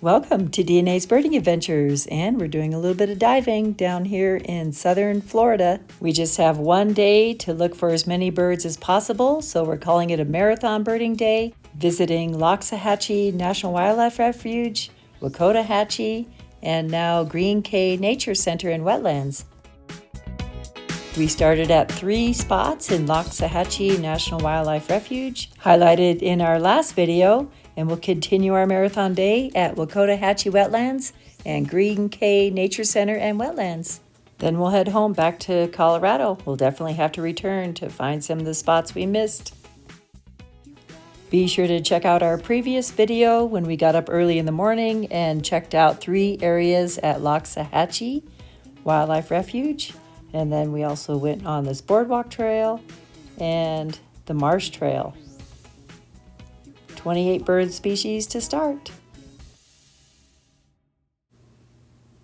Welcome to DNA's Birding Adventures, and we're doing a little bit of diving down here in southern Florida. We just have one day to look for as many birds as possible, so we're calling it a marathon birding day, visiting Loxahatchee National Wildlife Refuge, Wakodahatchee, and now Green Cay Nature Center and Wetlands. We started at 3 spots in Loxahatchee National Wildlife Refuge, highlighted in our last video, and we'll continue our marathon day at Wakodahatchee Wetlands and Green Cay Nature Center and Wetlands. Then we'll head home back to Colorado. We'll definitely have to return to find some of the spots we missed. Be sure to check out our previous video when we got up early in the morning and checked out 3 areas at Loxahatchee Wildlife Refuge. And then we also went on this boardwalk trail and the marsh trail. 28 bird species to start.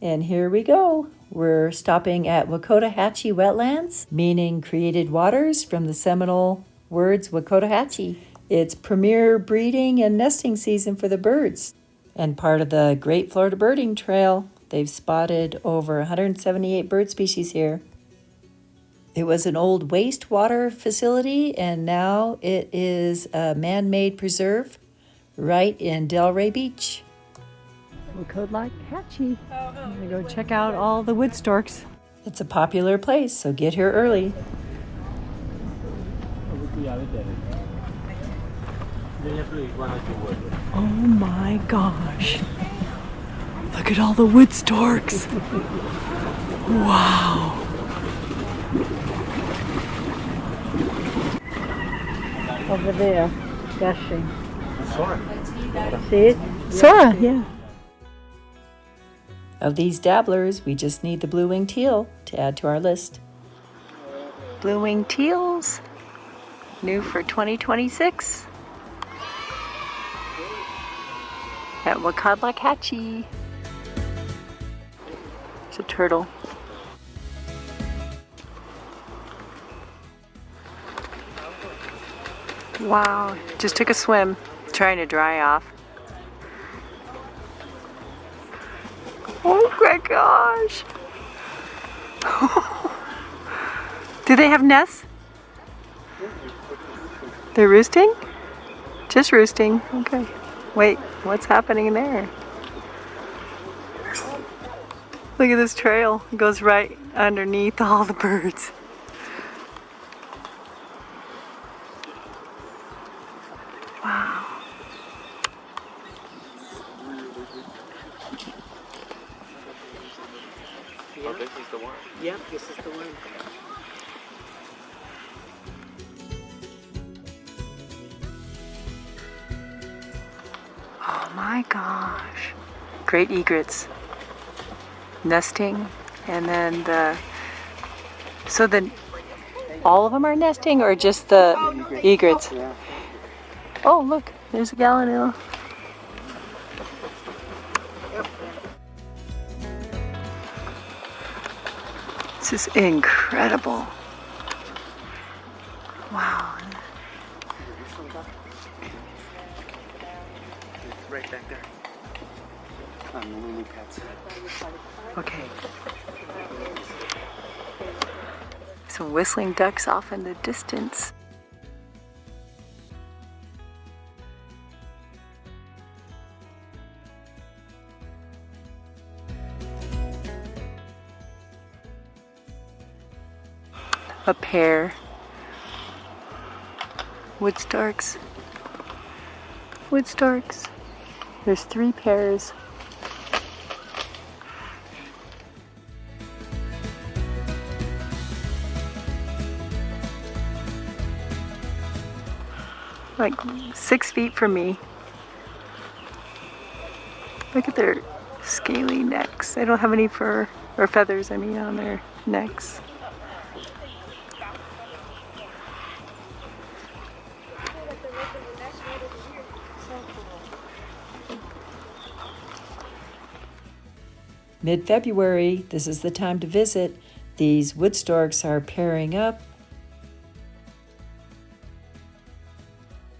And here we go. We're stopping at Wakodahatchee Wetlands, meaning created waters from the Seminole words Wakodahatchee. It's premier breeding and nesting season for the birds and part of the Great Florida Birding Trail. They've spotted over 178 bird species here. It was an old wastewater facility, and now it is a man-made preserve right in Delray Beach. Wakodahatchee. I'm gonna go check out all the wood storks. It's a popular place, so get here early. Oh my gosh. Look at all the wood storks. Wow. Over there, gushing. Sora. See it? Sora, yeah. Of these dabblers, we just need the blue-winged teal to add to our list. Blue-winged teals, new for 2026 at Wakahachee. It's a turtle. Wow, just took a swim, trying to dry off. Oh my gosh! Do they have nests? They're roosting? Just roosting, okay. Wait, what's happening there? Look at this trail, it goes right underneath all the birds. Wow. Oh, this is the one? Yep, this is the one. Oh my gosh. Great egrets. Nesting, and then all of them are nesting or just the egrets? Yeah. Oh, look, there's a gallinule. This is incredible. Wow. It's right back there. Okay. Some whistling ducks off in the distance. A pair. Wood storks. Wood storks. There's 3 pairs. Like 6 feet from me. Look at their scaly necks. They don't have any fur or feathers, I mean, on their necks. Mid-February, this is the time to visit. These wood storks are pairing up.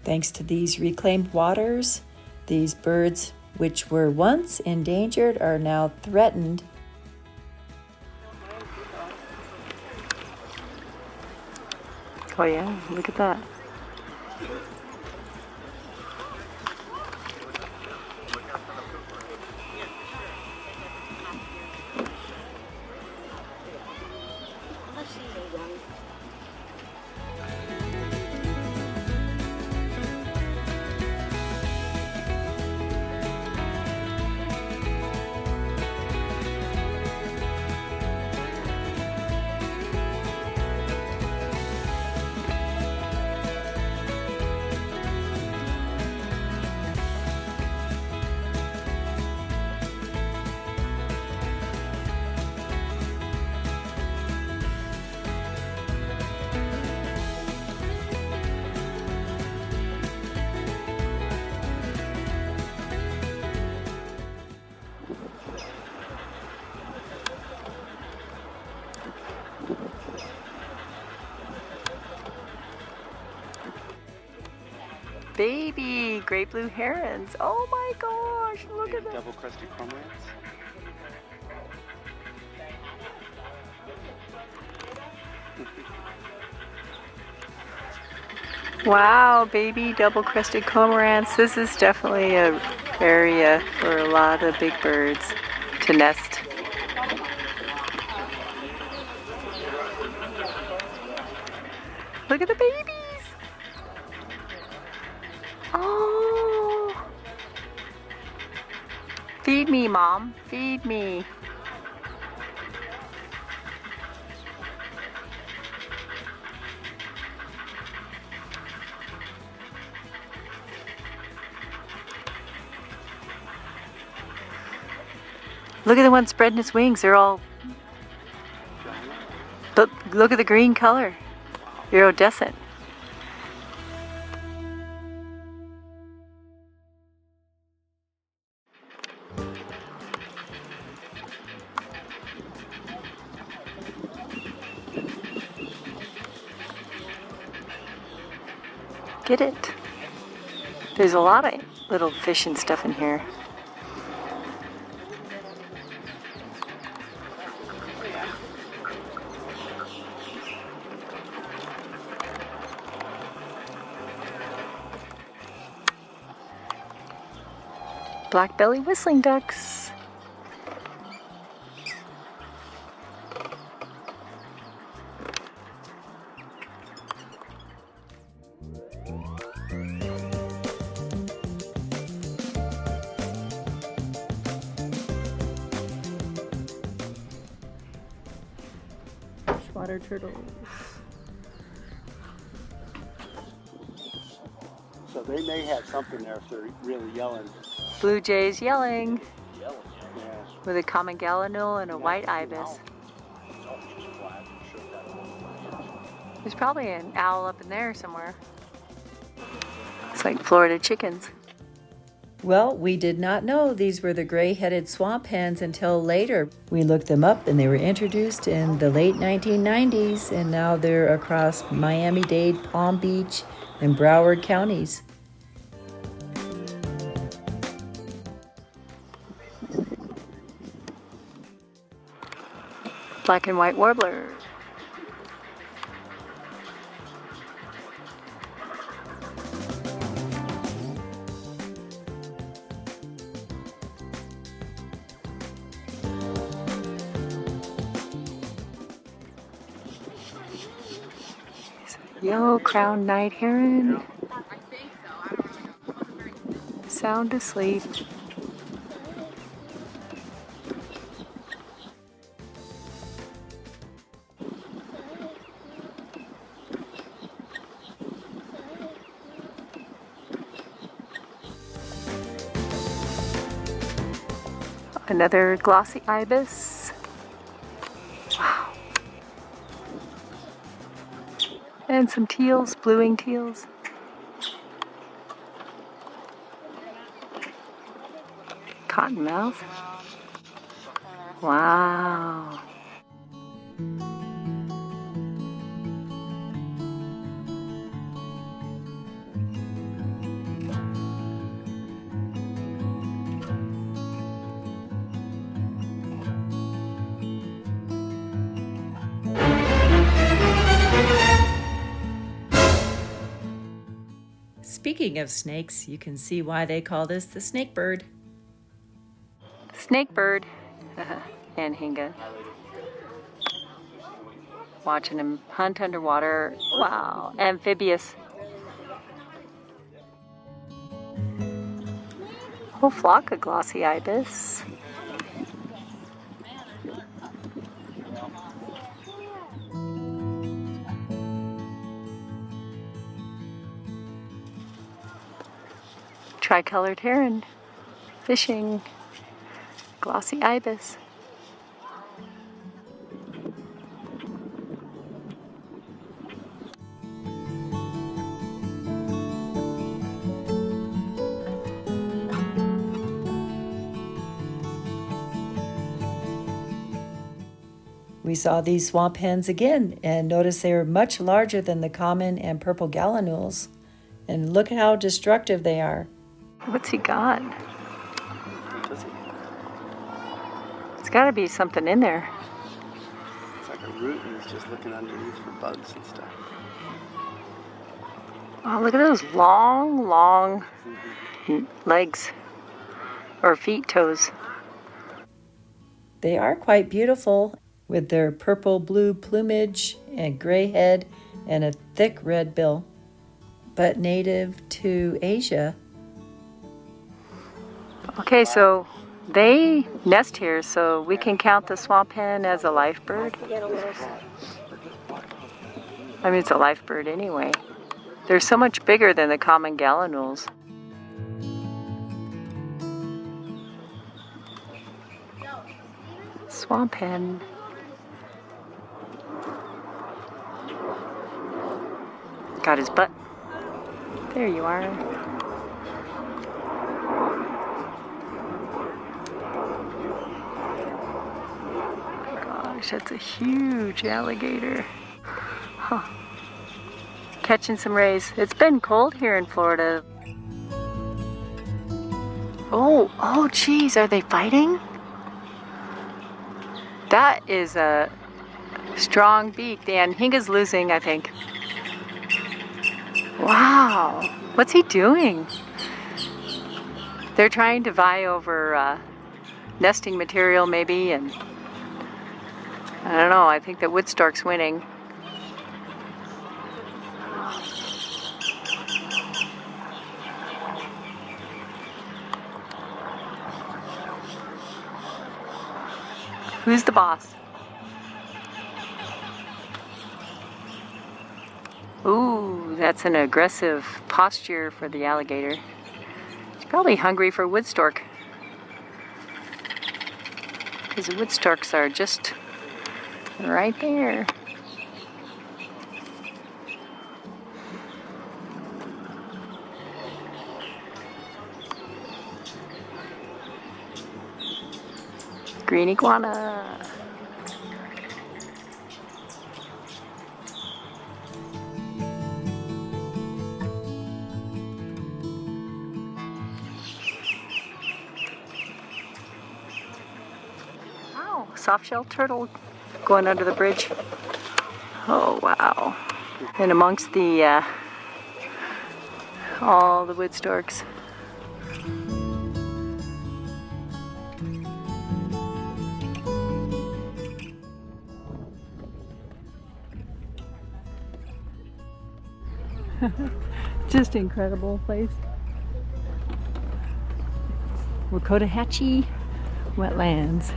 Thanks to these reclaimed waters, these birds which were once endangered, are now threatened. Oh yeah, look at that. Baby great blue herons. Oh my gosh, look at that. Double-crested cormorants. Wow, baby double-crested cormorants. This is definitely an area for a lot of big birds to nest. Look at the babies. Oh. Feed me, Mom. Feed me. Look at the one spreading its wings. They're all... Look at the green color. Iridescent. Get it? There's a lot of little fish and stuff in here. Black-belly whistling ducks. Water turtles. So they may have something there if they're really yelling. Blue jays yelling. Yeah. With a common gallinule and a white ibis. There's probably an owl up in there somewhere. It's like Florida chickens. Well, we did not know these were the gray-headed swamp hens until later. We looked them up and they were introduced in the late 1990s, and now they're across Miami-Dade, Palm Beach, and Broward counties. Black and white warbler. Yellow crowned night heron. Sound asleep. Another glossy ibis. Wow. And some teals, blue-winged teals. Cottonmouth. Wow. speaking of snakes, you can see why they call this the snake bird. Snake bird and hinga. Watching him hunt underwater. Wow, amphibious. Whole flock of glossy ibis. Tricolored heron, fishing, glossy ibis. We saw these swamp hens again and noticed they were much larger than the common and purple gallinules. And look at how destructive they are. What's he got? There's got to be something in there. It's like a root and he's just looking underneath for bugs and stuff. Oh, look at those long legs or feet, toes. They are quite beautiful with their purple-blue plumage and gray head and a thick red bill, but native to Asia. Okay, so they nest here, so we can count the swamp hen as a life bird. I mean, it's a life bird anyway. They're so much bigger than the common gallinules. Swamp hen. Got his butt. There you are. Gosh, that's a huge alligator. Huh. Catching some rays. It's been cold here in Florida. Oh geez, are they fighting? That is a strong beak. The Anhinga's losing, I think. Wow, what's he doing? They're trying to vie over nesting material maybe, and I don't know, I think that Wood Stork's winning. Who's the boss? Ooh, that's an aggressive posture for the alligator. He's probably hungry for wood stork. Because the wood storks are just right there. Green iguana. Wow, soft-shell turtle going under the bridge. Oh wow! And amongst the all the wood storks. Just incredible place. Wakodahatchee Wetlands.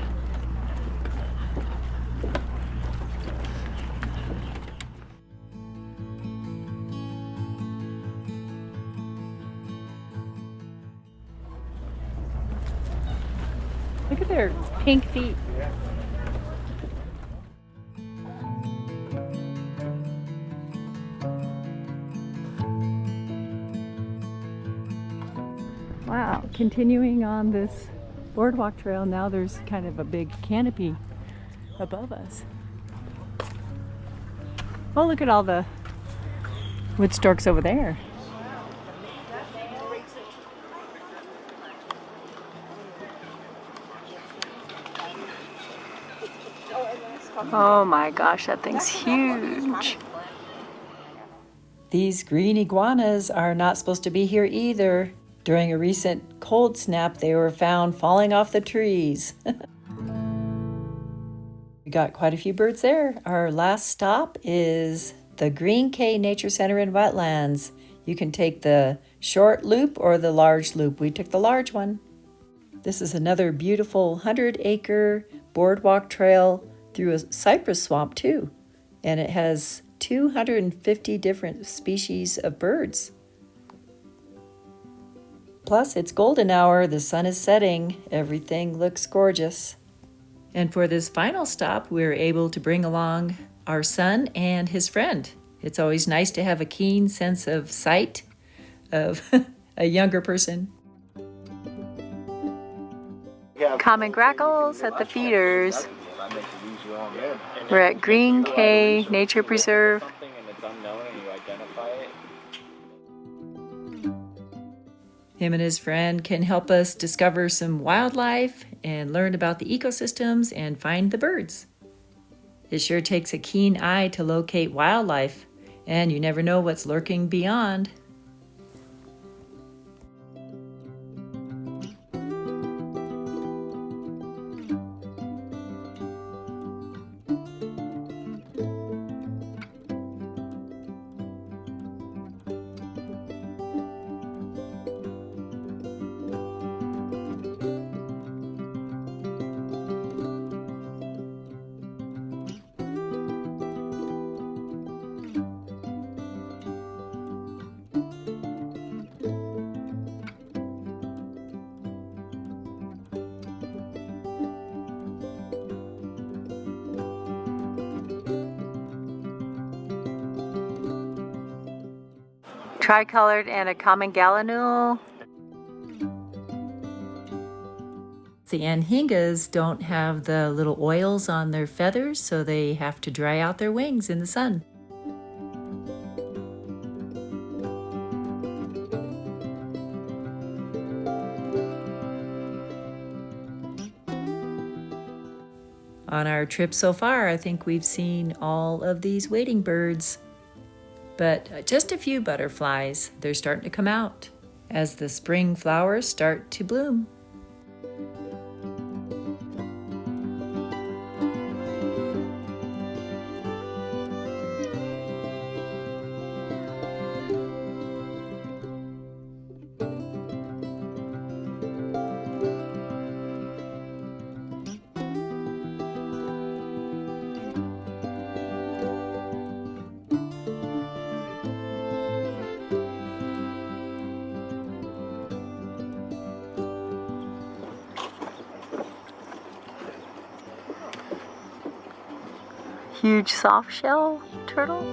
Look at their pink feet. Wow, continuing on this boardwalk trail, now there's kind of a big canopy above us. Oh, look at all the wood storks over there. Oh my gosh, that thing's huge. These green iguanas are not supposed to be here either. During a recent cold snap, they were found falling off the trees. We got quite a few birds there. Our last stop is the Green Cay Nature Center and Wetlands. You can take the short loop or the large loop. We took the large one. This is another beautiful 100-acre boardwalk trail through a cypress swamp too. And it has 250 different species of birds. Plus, it's golden hour, the sun is setting, everything looks gorgeous. And for this final stop, we were able to bring along our son and his friend. It's always nice to have a keen sense of sight of a younger person. Common grackles at the feeders. We're at Green Cay Nature Preserve. Him and his friend can help us discover some wildlife and learn about the ecosystems and find the birds. It sure takes a keen eye to locate wildlife, and you never know what's lurking beyond. Tricolored and a common gallinule. The anhingas don't have the little oils on their feathers, so they have to dry out their wings in the sun. On our trip so far, I think we've seen all of these wading birds. But just a few butterflies. They're starting to come out as the spring flowers start to bloom. Huge soft shell turtle.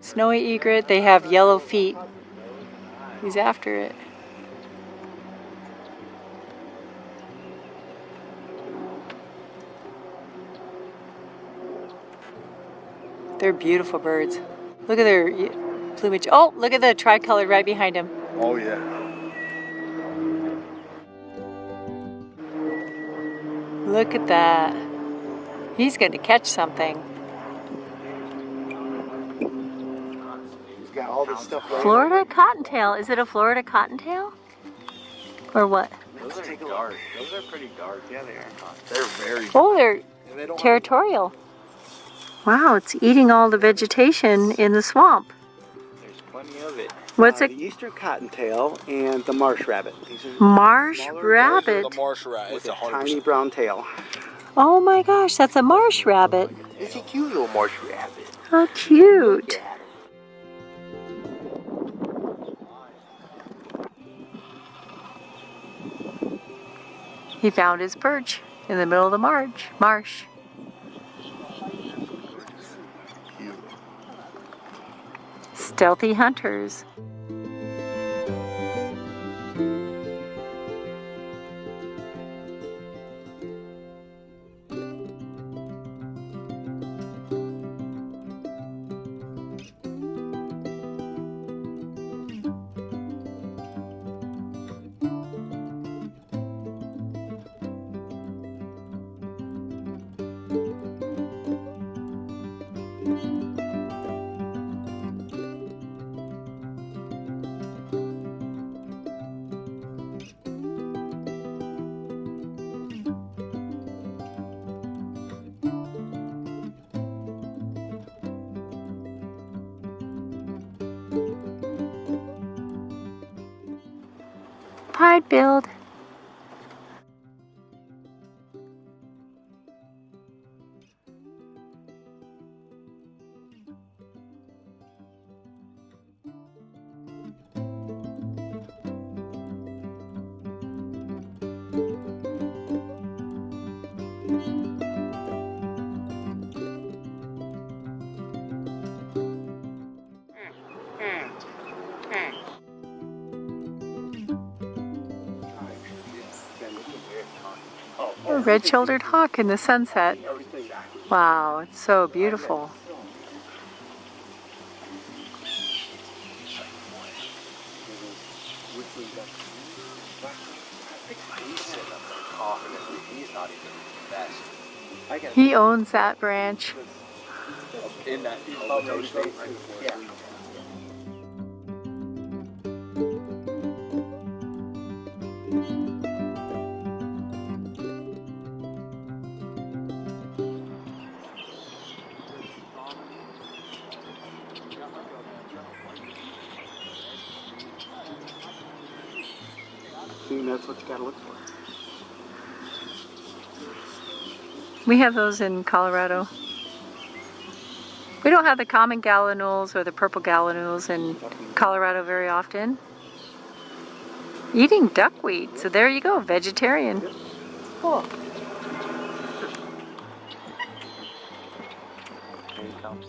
Snowy egret, they have yellow feet. He's after it. They're beautiful birds. Look at their plumage. Oh, look at the tricolored right behind him. Oh yeah. Look at that. He's going to catch something. Got all this stuff right. Florida cottontail. Is it a Florida cottontail? Or what? Those are dark. Those are pretty dark. Yeah, they are. They're very dark. Oh, they're territorial. Wow, it's eating all the vegetation in the swamp. There's plenty of it. What's The eastern cottontail and the marsh rabbit. These are marsh smaller rabbit? The marsh rat. with It's a 100%. tiny brown tail. Oh my gosh, that's a marsh rabbit. It's a cute little marsh rabbit. How cute. Yeah. He found his perch in the middle of the marsh. Stealthy hunters. Pied billed. A red-shouldered hawk in the sunset. Wow, it's so beautiful. He owns that branch. In that yeah. See, that's what you gotta look for. We have those in Colorado. We don't have the common gallinules or the purple gallinules in Colorado very often. Eating duckweed, so there you go, vegetarian. Cool. Here he comes.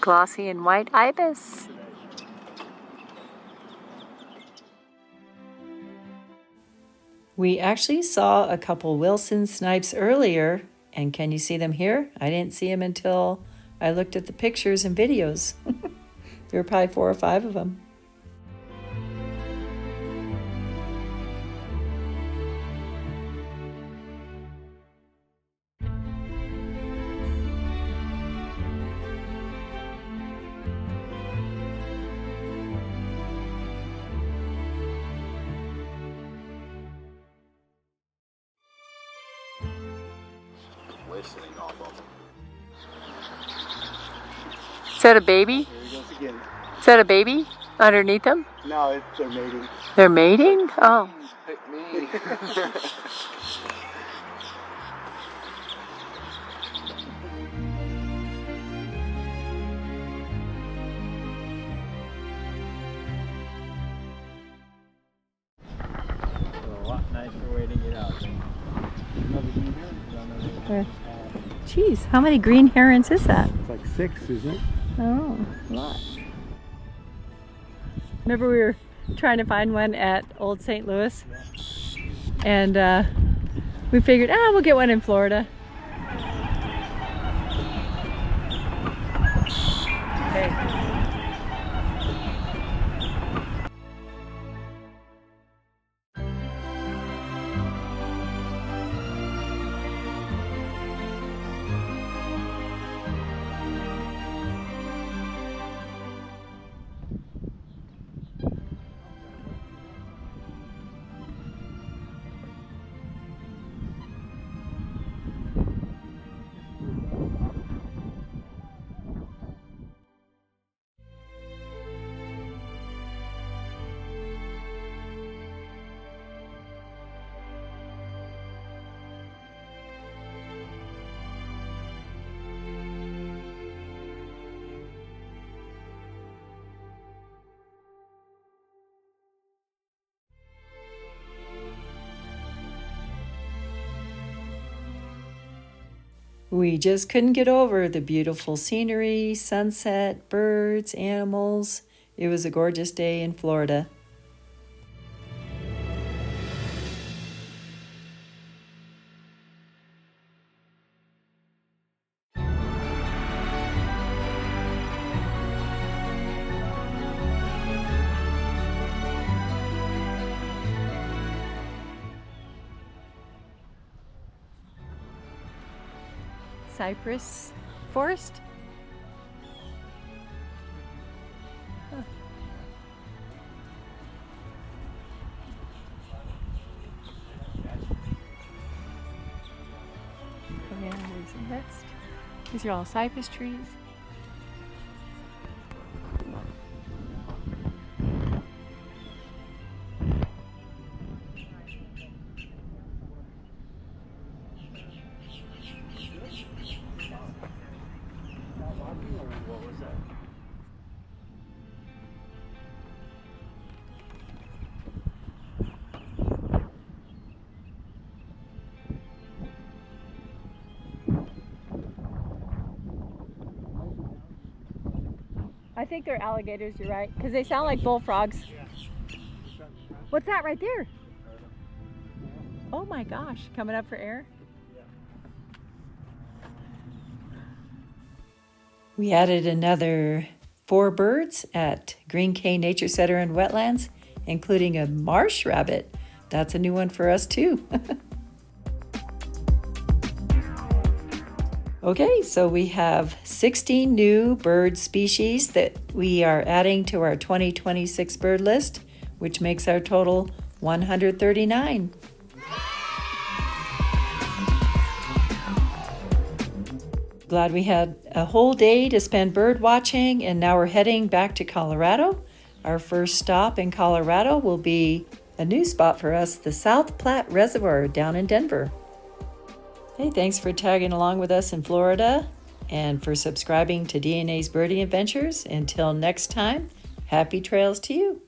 Glossy and white ibis. We actually saw a couple Wilson snipes earlier, and can you see them here? I didn't see them until I looked at the pictures and videos. There were probably 4 or 5 of them. Listening off of them. Is that a baby? Here he goes again. Is that a baby underneath them? No, they're mating. They're mating? Oh. Pick me. A lot nicer way to get out. Geez, how many green herons is that? It's like 6, isn't it? Oh, a lot. Remember we were trying to find one at Old St. Louis? And we figured, we'll get one in Florida. Okay. We just couldn't get over the beautiful scenery, sunset, birds, animals. It was a gorgeous day in Florida. Cypress forest. Huh. Oh yeah, there's the next. These are all cypress trees. I think they're alligators, you're right, because they sound like bullfrogs. What's that right there? Oh my gosh, coming up for air? We added another 4 birds at Green Cay Nature Center and Wetlands, including a marsh rabbit. That's a new one for us too. Okay, so we have 16 new bird species that we are adding to our 2026 bird list, which makes our total 139. Glad we had a whole day to spend bird watching, and now we're heading back to Colorado. Our first stop in Colorado will be a new spot for us, the South Platte Reservoir down in Denver. Hey, thanks for tagging along with us in Florida and for subscribing to DNA's Birding Adventures. Until next time, happy trails to you.